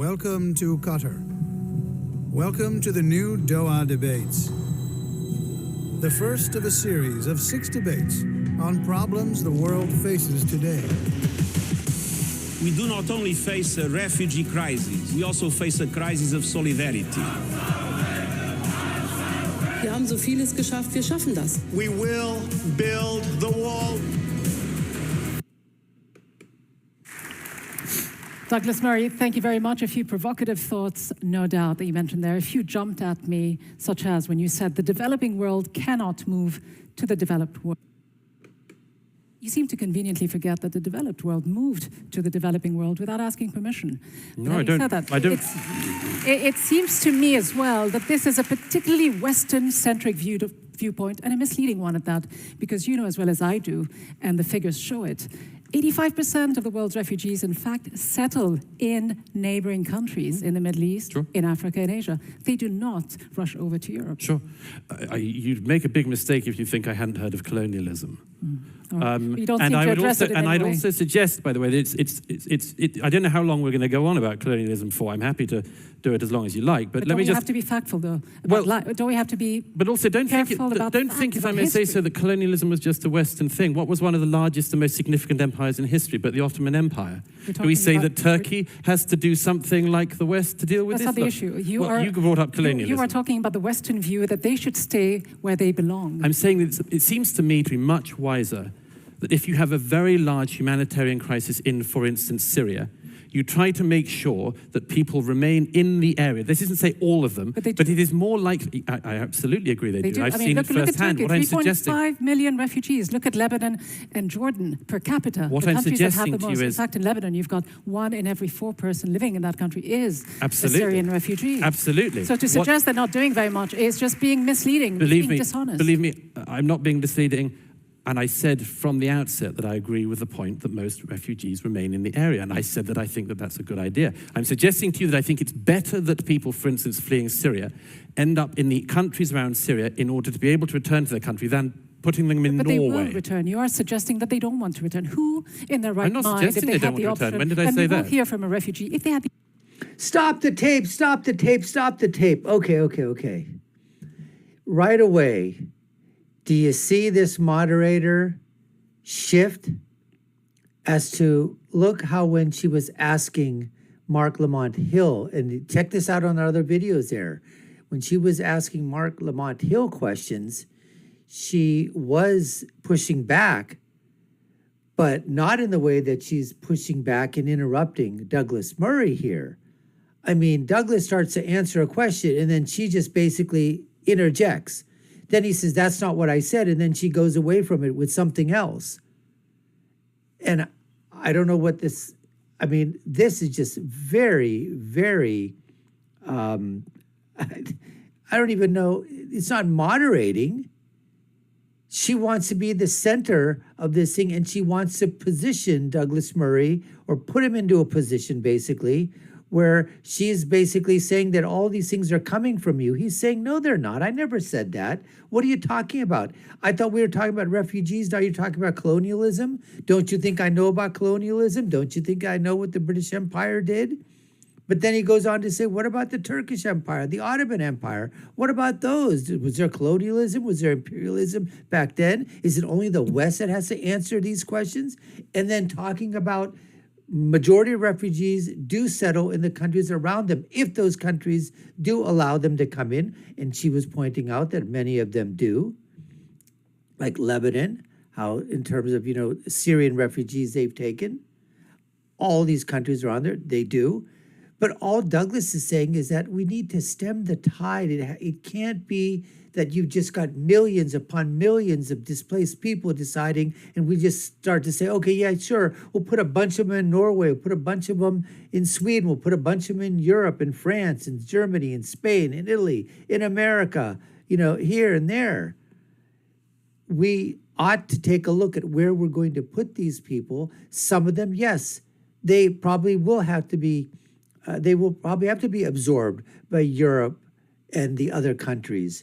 Welcome to Qatar. Welcome to the new Doha Debates. The first of a series of 6 debates on problems the world faces today. We do not only face a refugee crisis, we also face a crisis of solidarity. Wir haben so vieles geschafft, wir schaffen das. We will build the wall. Douglas Murray, thank you very much. A few provocative thoughts, no doubt, that you mentioned there. A few jumped at me, such as when you said the developing world cannot move to the developed world. You seem to conveniently forget that the developed world moved to the developing world without asking permission. No, I don't. It seems to me as well that this is a particularly Western-centric viewpoint, and a misleading one at that, because you know as well as I do, and the figures show it, 85% of the world's refugees, in fact, settle in neighboring countries in the Middle East, Sure. in Africa and Asia. They do not rush over to Europe. Sure. You'd make a big mistake if you think I hadn't heard of colonialism. You don't seem to address it in any I'd way. also suggest, by the way, that I don't know how long we're going to go on about colonialism for. I'm happy to do it as long as you like. But let me don't we have to be factful, though? Don't we have to be But also, don't think, facts if I about may say history? so, that colonialism was just a Western thing. What was one of the largest and most significant empires in history but the Ottoman Empire? Do we say that Turkey has to do something like the West to deal with That's this? not the issue. You brought up colonialism. You are talking about the Western view that they should stay where they belong. I'm saying that it seems to me to be much wiser that if you have a very large humanitarian crisis in, for instance, Syria, you try to make sure that people remain in the area. This isn't say all of them, but it is more likely. I absolutely agree they do. I've seen it firsthand. Look at Turkey, 3.5 million refugees. Look at Lebanon and Jordan per capita. What the I'm countries that have suggesting the to most. you In is, fact, in Lebanon, you've got 1 in every 4 person living in that country is Absolutely. a Syrian refugee. Absolutely. So to suggest they're not doing very much is just being misleading, being dishonest. Believe me, I'm not being misleading. And I said from the outset that I agree with the point that most refugees remain in the area. And I said that I think that that's a good idea. I'm suggesting to you that I think it's better that people, for instance, fleeing Syria, end up in the countries around Syria in order to be able to return to their country than putting them in Norway. But they will return. You are suggesting that they don't want to return. Who in their right I'm not mind, suggesting if they they don't had the want to return. option, When did I and say we will that? hear from a refugee, if they had the... Stop the tape, stop the tape, stop the tape. Okay. Right away, do you see this moderator shift as to look how when she was asking Mark Lamont Hill, and check this out on our other videos there, when she was asking Mark Lamont Hill questions, she was pushing back, but not in the way that she's pushing back and interrupting Douglas Murray here. I mean, Douglas starts to answer a question and then she just basically interjects. Then he says, that's not what I said. And then she goes away from it with something else. And I don't know what this, I mean, this is just very, very, I don't even know. It's not moderating. She wants to be the center of this thing, and she wants to position Douglas Murray, or put him into a position basically where she's basically saying that all these things are coming from you. He's saying, no, they're not. I never said that. What are you talking about? I thought we were talking about refugees. Now you're talking about colonialism. Don't you think I know about colonialism? Don't you think I know what the British Empire did? But then he goes on to say, what about the Turkish Empire, the Ottoman Empire? What about those? Was there colonialism? Was there imperialism back then? Is it only the West that has to answer these questions? And then talking about majority of refugees do settle in the countries around them if those countries do allow them to come in. And she was pointing out that many of them do, like Lebanon, how in terms of, Syrian refugees they've taken. All these countries around there, they do. But all Douglas is saying is that we need to stem the tide. It can't be that you've just got millions upon millions of displaced people deciding, and we just start to say, okay, yeah, sure, we'll put a bunch of them in Norway, we'll put a bunch of them in Sweden, we'll put a bunch of them in Europe, in France, in Germany, in Spain, in Italy, in America, here and there. We ought to take a look at where we're going to put these people. Some of them, yes, they probably will have to be absorbed by Europe and the other countries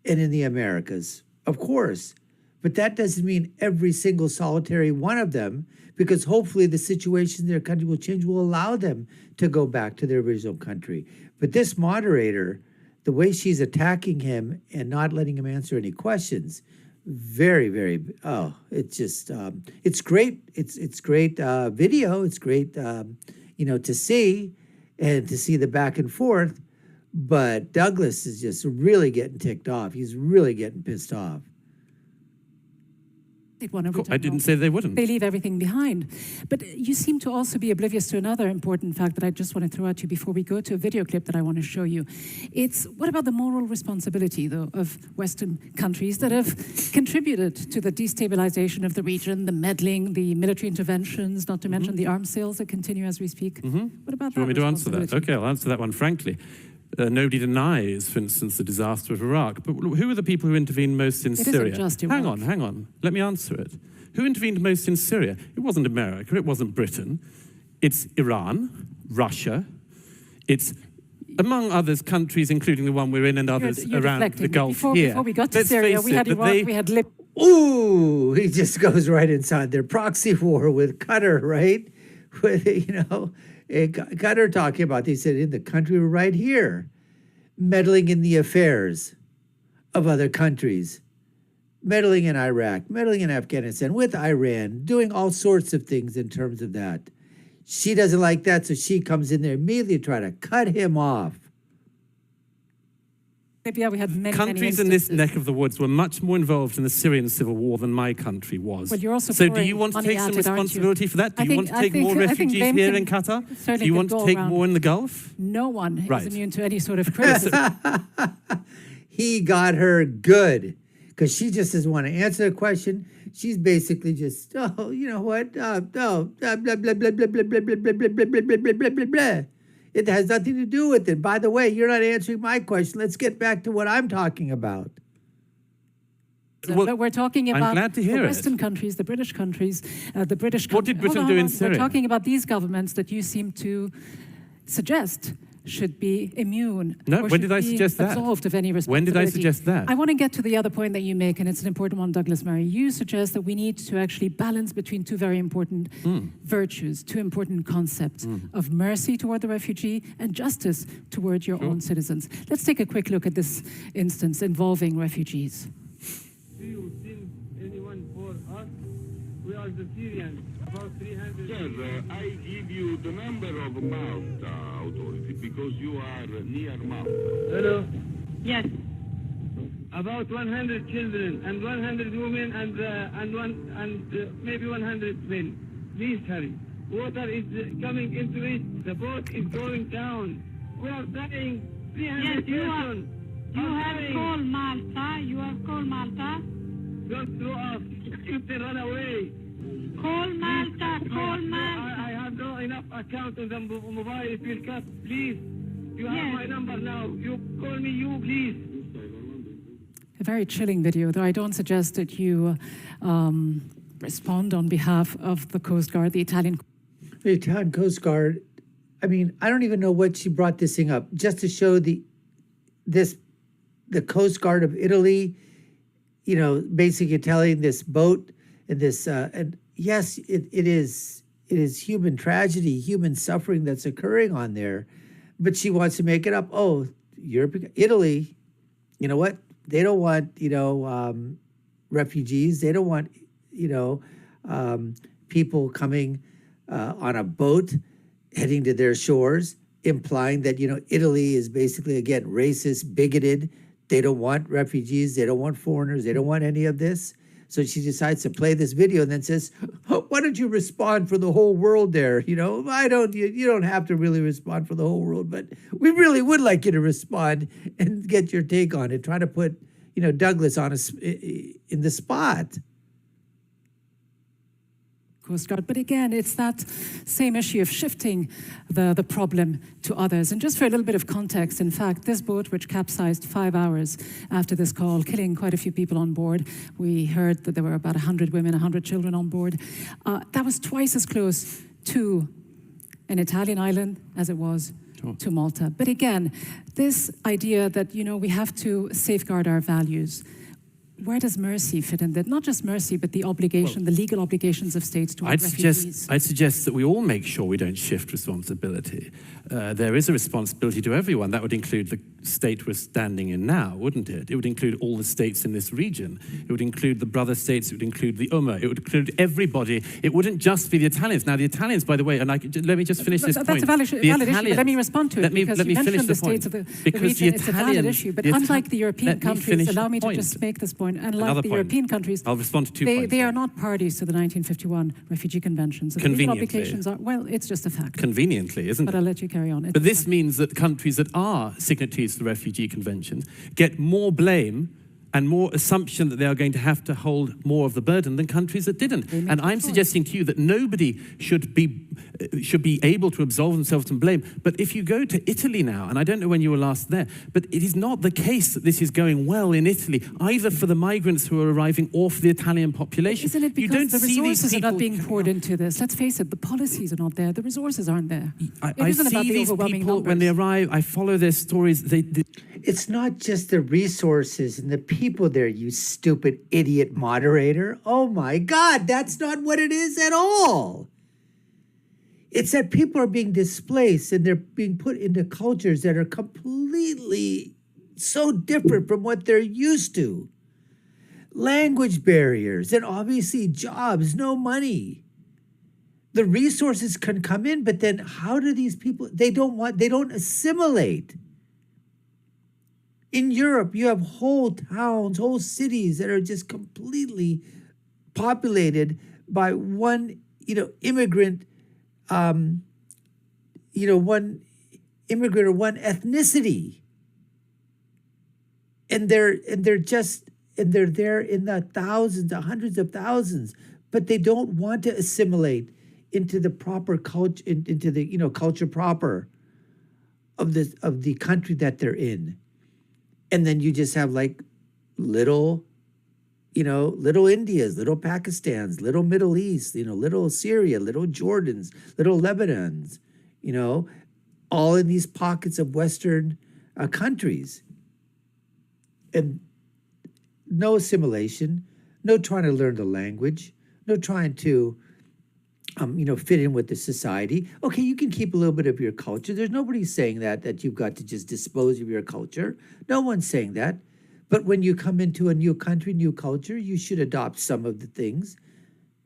and in the Americas, of course. But that doesn't mean every single solitary one of them, because hopefully the situation in their country will change, will allow them to go back to their original country. But this moderator, the way she's attacking him and not letting him answer any questions, very, very, it's just, it's great. It's great video. It's great, to see and to see the back and forth. But Douglas is just really getting ticked off. He's really getting pissed off. I didn't say they wouldn't. They leave everything behind. But you seem to also be oblivious to another important fact that I just want to throw at you before we go to a video clip that I want to show you. It's what about the moral responsibility, though, of Western countries that have contributed to the destabilization of the region, the meddling, the military interventions, not to mention the arms sales that continue as we speak? What about that? Do you want me to answer that? Okay, I'll answer that one frankly. Nobody denies, for instance, the disaster of Iraq. But who are the people who intervened most in Syria? Isn't just Iraq. Hang on. Let me answer it. Who intervened most in Syria? It wasn't America. It wasn't Britain. It's Iran, Russia. It's, among others, countries, including the one we're in and others You're around the Gulf before, here. Before we got to Let's Syria, face we had it, Iraq, we had Libya. Ooh, he just goes right inside their proxy war with Qatar, right? With, Qatar talking about, they said, in the country right here, meddling in the affairs of other countries, meddling in Iraq, meddling in Afghanistan, with Iran, doing all sorts of things in terms of that. She doesn't like that, so she comes in there immediately to try to cut him off. Libya, we had many countries in this neck of the woods were much more involved in the Syrian civil war than my country was. Well, you're also so do you want to take some responsibility for that? Do you want to take more refugees here in Qatar? Do you want to take more in the Gulf? No one is immune to any sort of criticism. He got her good, because she just doesn't want to answer the question. She's basically just, you know what? Blah, blah, blah, blah, blah, blah, blah, blah, blah, blah, blah, blah, blah, blah, blah, blah. It has nothing to do with it. By the way, you're not answering my question. Let's get back to what I'm talking about. But we're talking about I'm glad to hear the Western countries, the British countries, the British. What did Britain do in Syria? We're talking about these governments that you seem to suggest should be immune. No, when did I suggest that? Absolved of any responsibility. When did I suggest that? I want to get to the other point that you make, and it's an important one, Douglas Murray. You suggest that we need to actually balance between two very important virtues, two important concepts of mercy toward the refugee and justice toward your own citizens. Let's take a quick look at this instance involving refugees. Do you send anyone for us? We are the Syrians, about 300. Sir, I give you the number of Malta authority because you are near Malta. Hello? Yes. About 100 children and 100 women and maybe 100 men. Please hurry. Water is coming into it. The boat is going down. We are dying. 300 persons. You have called Malta. You have called Malta. Don't throw us. You can run away. Call Malta. Call Malta. I have no enough account on the mobile. It will cut. Please. You have my number now. You call me. You please. A very chilling video, though I don't suggest that you respond on behalf of the Coast Guard, the Italian Coast Guard. I mean, I don't even know what she brought this thing up, just to show the Coast Guard of Italy, basically telling this boat and this, and yes, it is human tragedy, human suffering that's occurring on there, but she wants to make it up. Oh, Italy, you know what? They don't want, refugees. They don't want, people coming on a boat heading to their shores, implying that, Italy is basically, again, racist, bigoted. They don't want refugees. They don't want foreigners. They don't want any of this. So she decides to play this video and then says, why don't you respond for the whole world there? You don't have to really respond for the whole world, but we really would like you to respond and get your take on it. Try to put, Douglas on in the spot. Coast Guard. But again, it's that same issue of shifting the problem to others. And just for a little bit of context, in fact, this boat, which capsized 5 hours after this call, killing quite a few people on board, we heard that there were about 100 women, 100 children on board. That was twice as close to an Italian island as it was to Malta. But again, this idea that, we have to safeguard our values. where does mercy fit in that? Not just mercy, but the obligation, the legal obligations of states towards refugees. I'd suggest that we all make sure we don't shift responsibility. There is a responsibility to everyone. That would include the state we're standing in now, wouldn't it? It would include all the states in this region. It would include the brother states. It would include the Ummah. It would include everybody. It wouldn't just be the Italians. Now, the Italians, by the way, and let me just finish this point. That's a valid issue, but let me respond to it, because you mentioned the states of the region. It's a valid issue, but unlike the European countries, allow me to just make this point, unlike the European countries, I'll respond to 2 points. They are not parties to the 1951 refugee conventions. The legal obligations are, well, it's just a fact. Conveniently, isn't it? But I'll let you carry on. But this means that countries that are signatories to the refugee conventions get more blame and more assumption that they are going to have to hold more of the burden than countries that didn't. And I'm suggesting to you that nobody should be able to absolve themselves from blame. But if you go to Italy now, and I don't know when you were last there, but it is not the case that this is going well in Italy, either for the migrants who are arriving or for the Italian population. Isn't it because the resources are not being poured into this? Let's face it, the policies are not there, the resources aren't there. I see these people when they arrive, I follow their stories. It's not just the resources and the people there, you stupid idiot moderator. Oh my God, that's not what it is at all. It's that people are being displaced and they're being put into cultures that are completely so different from what they're used to. Language barriers and obviously jobs, no money. The resources can come in, but then how do these people, they don't assimilate. In Europe, you have whole towns, whole cities that are just completely populated by one, immigrant, one immigrant or one ethnicity, and they're there in the thousands, the hundreds of thousands, but they don't want to assimilate into the proper culture, into the culture proper of the country that they're in. And then you just have like little Indias, little Pakistans, little Middle East, little Syria, little Jordans, little Lebanons, all in these pockets of Western countries. And no assimilation, no trying to learn the language, no trying to, fit in with the society. Okay, you can keep a little bit of your culture. There's nobody saying that you've got to just dispose of your culture. No one's saying that. But when you come into a new country, new culture, you should adopt some of the things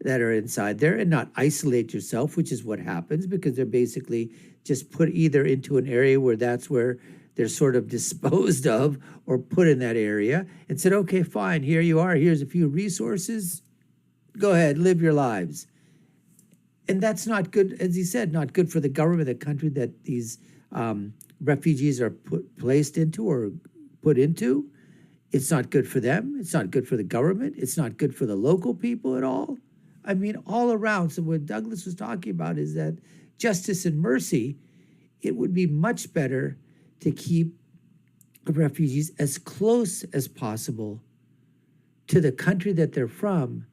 that are inside there and not isolate yourself, which is what happens because they're basically just put either into an area where that's where they're sort of disposed of or put in that area and said, okay, fine, here you are. Here's a few resources. Go ahead, live your lives. And that's not good, as he said, not good for the government, the country that these refugees are placed into or put into. It's not good for them. It's not good for the government. It's not good for the local people at all. I mean, all around. So what Douglas was talking about is that justice and mercy, it would be much better to keep refugees as close as possible to the country that they're from,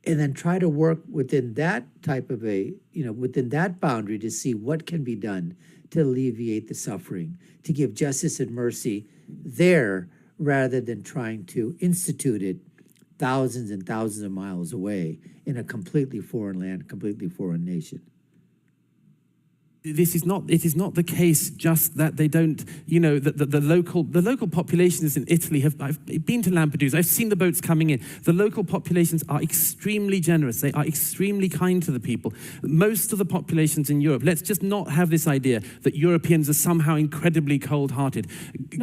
and then try to work within that type of within that boundary to see what can be done to alleviate the suffering, to give justice and mercy there rather than trying to institute it thousands and thousands of miles away in a completely foreign land, completely foreign nation. It is not the case just that they don't, the local populations in Italy I've been to Lampedusa, I've seen the boats coming in. The local populations are extremely generous. They are extremely kind to the people. Most of the populations in Europe, let's just not have this idea that Europeans are somehow incredibly cold-hearted.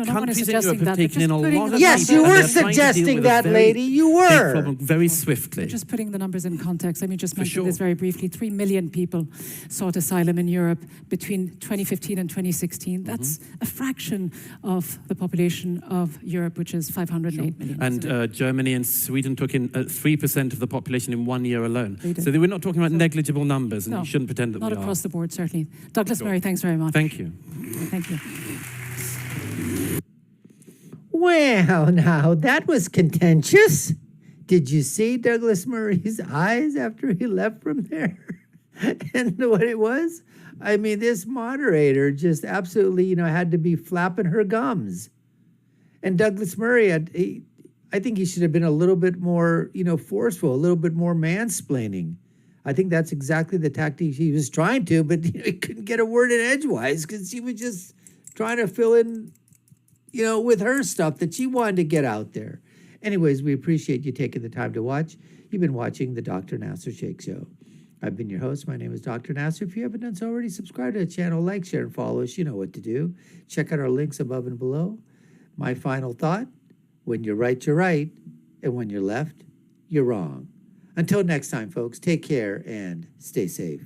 Countries in Europe have taken in a lot of people. Yes, you were suggesting that, lady. You were. Problem very swiftly. Just putting the numbers in context, let me just mention this very briefly. 3 million people sought asylum in Europe between 2015 and 2016. That's a fraction of the population of Europe, which is 508 million. And Germany and Sweden took in 3% of the population in 1 year alone. So we're not talking about negligible numbers, and you shouldn't pretend that we are. Not across the board, certainly. Douglas Murray, thanks very much. Thank you. Thank you. Well, now, that was contentious. Did you see Douglas Murray's eyes after he left from there? And what it was? I mean, this moderator just absolutely, had to be flapping her gums. And Douglas Murray, I think he should have been a little bit more, forceful, a little bit more mansplaining. I think that's exactly the tactic he was trying to, but he couldn't get a word in edgewise because she was just trying to fill in, with her stuff that she wanted to get out there. Anyways, we appreciate you taking the time to watch. You've been watching the Dr. Nasir Shaikh Show. I've been your host. My name is Dr. Nasir. If you haven't done so already, subscribe to the channel, like, share, and follow us. You know what to do. Check out our links above and below. My final thought, when you're right, and when you're left, you're wrong. Until next time, folks, take care and stay safe.